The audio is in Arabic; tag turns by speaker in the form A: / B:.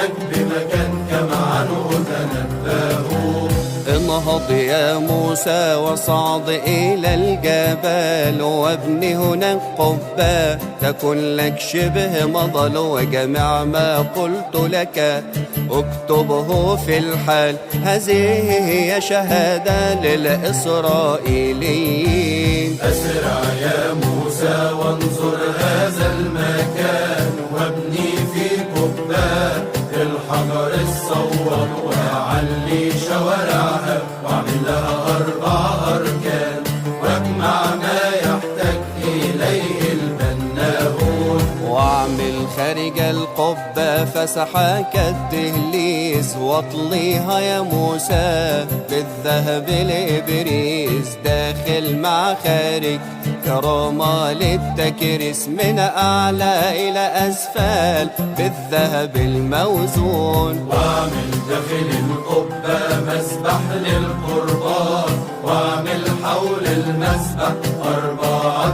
A: هناك بمكان كمعان وتنبهوا.
B: انهض يا موسى واصعد إلى الجبل، وابن هناك قبة تكن لك شبه مظل، وجمع ما قلت لك اكتبه في الحال. هذه هي شهادة للإسرائيليين.
A: أسرع يا موسى وانظر هذا المكان، وابني في قبة الحجر الصواب، وعلي شوارعها واعمل لها 4 أركان، واجمع ما يحتاج إليه البناؤون.
B: واعمل خارج القبة فسحة كالدهليز، واطليها يا موسى بالذهب الإبريز، داخل مع خارج كرامة للتكريس، من أعلى إلى أسفل بالذهب الموزون.
A: واعمل داخل القبة مسبح للقربان، واعمل حول المسبح 4